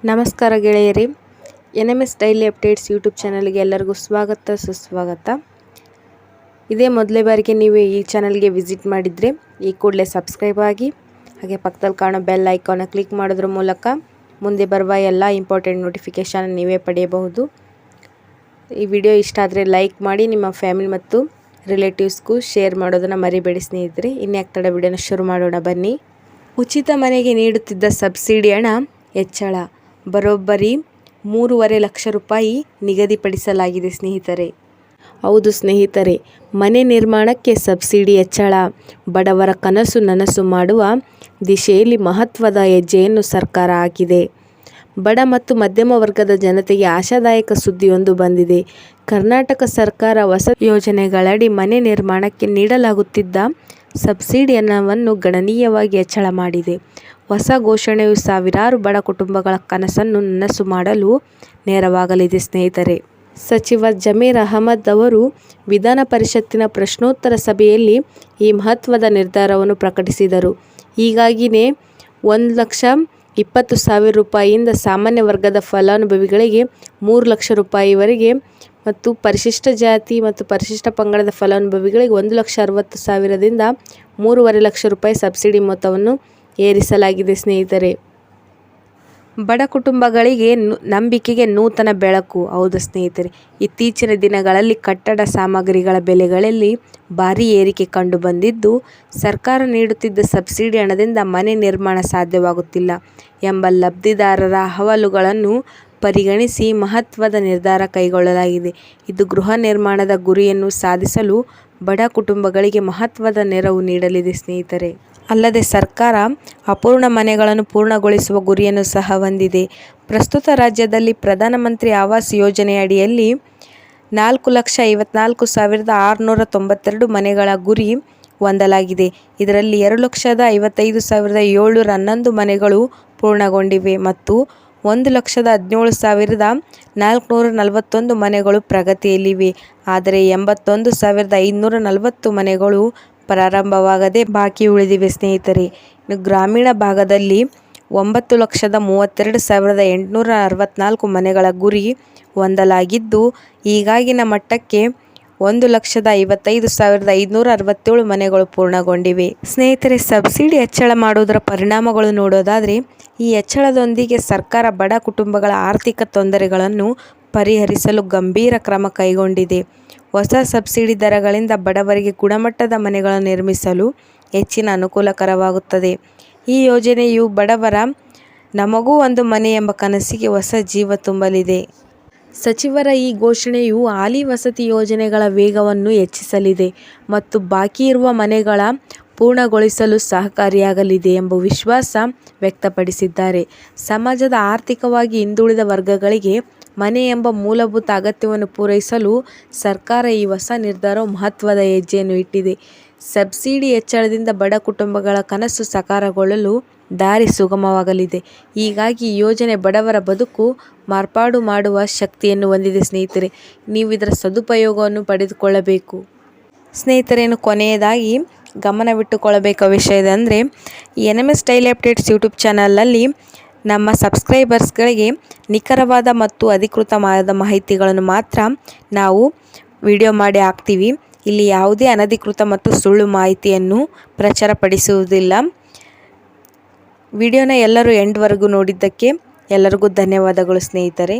ನಮಸ್ಕಾರ ಗೆಳೆಯರಿ, NMS daily updates YouTube ಚಾನಲ್ಗೆ ಎಲ್ಲರಿಗೂ ಸ್ವಾಗತ ಸುಸ್ವಾಗತ. ಇದೇ ಮೊದಲೇ ಬಾರಿಗೆ ನೀವು ಈ ಚಾನಲ್ಗೆ ವಿಸಿಟ್ ಮಾಡಿದರೆ ಈ ಕೂಡಲೇ ಸಬ್ಸ್ಕ್ರೈಬ್ ಆಗಿ, ಹಾಗೆ ಪಕ್ಕದಲ್ಲಿ ಕಾಣೋ ಬೆಲ್ ಐಕಾನ ಕ್ಲಿಕ್ ಮಾಡೋದ್ರ ಮೂಲಕ ಮುಂದೆ ಬರುವ ಎಲ್ಲ ಇಂಪಾರ್ಟೆಂಟ್ ನೋಟಿಫಿಕೇಷನ್ ನೀವೇ ಪಡೆಯಬಹುದು. ಈ ವಿಡಿಯೋ ಇಷ್ಟ ಆದರೆ ಲೈಕ್ ಮಾಡಿ, ನಿಮ್ಮ ಫ್ಯಾಮಿಲಿ ಮತ್ತು ರಿಲೇಟಿವ್ಸ್ಗೂ ಶೇರ್ ಮಾಡೋದನ್ನು ಮರಿಬೇಡಿ ಸ್ನೇಹಿತರೆ. ಇನ್ಯಾಕೆ ತಡ, ವಿಡಿಯೋನ ಶುರು ಮಾಡೋಣ ಬನ್ನಿ. ಉಚಿತ ಮನೆಗೆ ನೀಡುತ್ತಿದ್ದ ಸಬ್ಸಿಡಿ ಹಣ ಹೆಚ್ಚಳ, ಬರೋಬ್ಬರಿ 3.5 ಲಕ್ಷ ರೂಪಾಯಿ ನಿಗದಿಪಡಿಸಲಾಗಿದೆ ಸ್ನೇಹಿತರೆ. ಹೌದು ಸ್ನೇಹಿತರೆ, ಮನೆ ನಿರ್ಮಾಣಕ್ಕೆ ಸಬ್ಸಿಡಿ ಹೆಚ್ಚಳ ಬಡವರ ಕನಸು ನನಸು ಮಾಡುವ ದಿಶೆಯಲ್ಲಿ ಮಹತ್ವದ ಹೆಜ್ಜೆಯನ್ನು ಸರ್ಕಾರ ಹಾಕಿದೆ. ಬಡ ಮತ್ತು ಮಧ್ಯಮ ವರ್ಗದ ಜನತೆಗೆ ಆಶಾದಾಯಕ ಸುದ್ದಿಯೊಂದು ಬಂದಿದೆ. ಕರ್ನಾಟಕ ಸರ್ಕಾರ ಹೊಸ ಯೋಜನೆಗಳಡಿ ಮನೆ ನಿರ್ಮಾಣಕ್ಕೆ ನೀಡಲಾಗುತ್ತಿದ್ದ ಸಬ್ಸಿಡಿ ಹಣವನ್ನು ಗಣನೀಯವಾಗಿ ಹೆಚ್ಚಳ ಮಾಡಿದೆ. ಹೊಸ ಘೋಷಣೆಯು ಸಾವಿರಾರು ಬಡ ಕುಟುಂಬಗಳ ಕನಸನ್ನು ನನಸು ಮಾಡಲು ನೆರವಾಗಲಿದೆ ಸ್ನೇಹಿತರೆ. ಸಚಿವ ಜಮೀರ್ ಅಹಮದ್ ಅವರು ವಿಧಾನ ಪರಿಷತ್ತಿನ ಪ್ರಶ್ನೋತ್ತರ ಸಭೆಯಲ್ಲಿ ಈ ಮಹತ್ವದ ನಿರ್ಧಾರವನ್ನು ಪ್ರಕಟಿಸಿದರು. ಹೀಗಾಗಿಯೇ 1,20,000 ರೂಪಾಯಿಯಿಂದ ಸಾಮಾನ್ಯ ವರ್ಗದ ಫಲಾನುಭವಿಗಳಿಗೆ 3 ಲಕ್ಷ ರೂಪಾಯಿವರೆಗೆ ಮತ್ತು ಪರಿಶಿಷ್ಟ ಜಾತಿ ಮತ್ತು ಪರಿಶಿಷ್ಟ ಪಂಗಡದ ಫಲಾನುಭವಿಗಳಿಗೆ 1,60,000ದಿಂದ 3.5 ಲಕ್ಷ ರೂಪಾಯಿ ಸಬ್ಸಿಡಿ ಮೊತ್ತವನ್ನು ಏರಿಸಲಾಗಿದೆ ಸ್ನೇಹಿತರೆ. ಬಡ ಕುಟುಂಬಗಳಿಗೆ ನಂಬಿಕೆಗೆ ನೂತನ ಬೆಳಕು. ಹೌದು ಸ್ನೇಹಿತರೆ, ಇತ್ತೀಚಿನ ದಿನಗಳಲ್ಲಿ ಕಟ್ಟಡ ಸಾಮಗ್ರಿಗಳ ಬೆಲೆಗಳಲ್ಲಿ ಭಾರೀ ಏರಿಕೆ ಕಂಡು ಬಂದಿದ್ದು, ಸರ್ಕಾರ ನೀಡುತ್ತಿದ್ದ ಸಬ್ಸಿಡಿ ಹಣದಿಂದ ಮನೆ ನಿರ್ಮಾಣ ಸಾಧ್ಯವಾಗುತ್ತಿಲ್ಲ ಎಂಬ ಲಬ್ಧಿದಾರರ ಅಹವಾಲುಗಳನ್ನು ಪರಿಗಣಿಸಿ ಮಹತ್ವದ ನಿರ್ಧಾರ ಕೈಗೊಳ್ಳಲಾಗಿದೆ. ಇದು ಗೃಹ ನಿರ್ಮಾಣದ ಗುರಿಯನ್ನು ಸಾಧಿಸಲು ಬಡ ಕುಟುಂಬಗಳಿಗೆ ಮಹತ್ವದ ನೆರವು ನೀಡಲಿದೆ ಸ್ನೇಹಿತರೆ. ಅಲ್ಲದೆ ಸರ್ಕಾರ ಅಪೂರ್ಣ ಮನೆಗಳನ್ನು ಪೂರ್ಣಗೊಳಿಸುವ ಗುರಿಯನ್ನು ಸಹ ಹೊಂದಿದೆ. ಪ್ರಸ್ತುತ ರಾಜ್ಯದಲ್ಲಿ ಪ್ರಧಾನಮಂತ್ರಿ ಆವಾಸ್ ಯೋಜನೆಯ ಅಡಿಯಲ್ಲಿ 4,54,692 ಮನೆಗಳ ಗುರಿ ಹೊಂದಲಾಗಿದೆ. ಇದರಲ್ಲಿ 2,55,711 ಮನೆಗಳು ಪೂರ್ಣಗೊಂಡಿವೆ ಮತ್ತು 1,17,441 ಮನೆಗಳು ಪ್ರಗತಿಯಲ್ಲಿವೆ. ಆದರೆ 81,540 ಮನೆಗಳು ಪ್ರಾರಂಭವಾಗದೆ ಬಾಕಿ ಉಳಿದಿವೆ ಸ್ನೇಹಿತರೆ. ಇನ್ನು ಗ್ರಾಮೀಣ ಭಾಗದಲ್ಲಿ 9,32,864 ಮನೆಗಳ ಗುರಿ ಹೊಂದಲಾಗಿದ್ದು, ಈಗಾಗಿನ ಮಟ್ಟಕ್ಕೆ 1,55,567 ಮನೆಗಳು ಪೂರ್ಣಗೊಂಡಿವೆ. ಸ್ನೇಹಿತರೆ, ಸಬ್ಸಿಡಿ ಹೆಚ್ಚಳ ಮಾಡುವುದರ ಪರಿಣಾಮಗಳು ನೋಡೋದಾದರೆ, ಈ ಹೆಚ್ಚಳದೊಂದಿಗೆ ಸರ್ಕಾರ ಬಡ ಕುಟುಂಬಗಳ ಆರ್ಥಿಕ ತೊಂದರೆಗಳನ್ನು ಪರಿಹರಿಸಲು ಗಂಭೀರ ಕ್ರಮ ಕೈಗೊಂಡಿದೆ. ಹೊಸ ಸಬ್ಸಿಡಿ ದರಗಳಿಂದ ಬಡವರಿಗೆ ಗುಣಮಟ್ಟದ ಮನೆಗಳನ್ನು ನಿರ್ಮಿಸಲು ಹೆಚ್ಚಿನ ಅನುಕೂಲಕರವಾಗುತ್ತದೆ. ಈ ಯೋಜನೆಯು ಬಡವರ ನಮಗೂ ಒಂದು ಮನೆ ಎಂಬ ಕನಸಿಗೆ ಹೊಸ ಜೀವ ತುಂಬಲಿದೆ. ಸಚಿವರ ಈ ಘೋಷಣೆಯು ಹಾಲಿ ವಸತಿ ಯೋಜನೆಗಳ ವೇಗವನ್ನು ಹೆಚ್ಚಿಸಲಿದೆ ಮತ್ತು ಬಾಕಿ ಇರುವ ಮನೆಗಳ ಪೂರ್ಣಗೊಳಿಸಲು ಸಹಕಾರಿಯಾಗಲಿದೆ ಎಂಬ ವಿಶ್ವಾಸ ವ್ಯಕ್ತಪಡಿಸಿದ್ದಾರೆ. ಸಮಾಜದ ಆರ್ಥಿಕವಾಗಿ ಹಿಂದುಳಿದ ವರ್ಗಗಳಿಗೆ ಮನೆ ಎಂಬ ಮೂಲಭೂತ ಅಗತ್ಯವನ್ನು ಪೂರೈಸಲು ಸರ್ಕಾರ ಈ ಹೊಸ ನಿರ್ಧಾರವು ಮಹತ್ವದ ಹೆಜ್ಜೆಯನ್ನು ಇಟ್ಟಿದೆ. ಸಬ್ಸಿಡಿ ಹೆಚ್ಚಳದಿಂದ ಬಡ ಕುಟುಂಬಗಳ ಕನಸು ಸಾಕಾರಗೊಳ್ಳಲು ದಾರಿ ಸುಗಮವಾಗಲಿದೆ. ಹೀಗಾಗಿ ಈ ಯೋಜನೆ ಬಡವರ ಬದುಕು ಮಾರ್ಪಾಡು ಮಾಡುವ ಶಕ್ತಿಯನ್ನು ಹೊಂದಿದೆ ಸ್ನೇಹಿತರೆ. ನೀವು ಇದರ ಸದುಪಯೋಗವನ್ನು ಪಡೆದುಕೊಳ್ಳಬೇಕು. ಸ್ನೇಹಿತರೆ, ಕೊನೆಯದಾಗಿ ಗಮನವಿಟ್ಟುಕೊಳ್ಳಬೇಕಾದ ವಿಷಯ ಅಂದರೆ, NMS ಡೈಲಿ ಅಪ್ಡೇಟ್ಸ್ ಯೂಟ್ಯೂಬ್ ಚಾನಲಲ್ಲಿ ನಮ್ಮ ಸಬ್ಸ್ಕ್ರೈಬರ್ಸ್ಗಳಿಗೆ ನಿಖರವಾದ ಮತ್ತು ಅಧಿಕೃತವಾದ ಮಾಹಿತಿಗಳನ್ನು ಮಾತ್ರ ನಾವು ವಿಡಿಯೋ ಮಾಡಿ ಹಾಕ್ತೀವಿ. ಇಲ್ಲಿ ಯಾವುದೇ ಅನಧಿಕೃತ ಮತ್ತು ಸುಳ್ಳು ಮಾಹಿತಿಯನ್ನು ಪ್ರಚಾರಪಡಿಸುವುದಿಲ್ಲ. ವಿಡಿಯೋನ ಎಲ್ಲರೂ ಎಂಡ್ವರೆಗೂ ನೋಡಿದ್ದಕ್ಕೆ ಎಲ್ಲರಿಗೂ ಧನ್ಯವಾದಗಳು ಸ್ನೇಹಿತರೆ.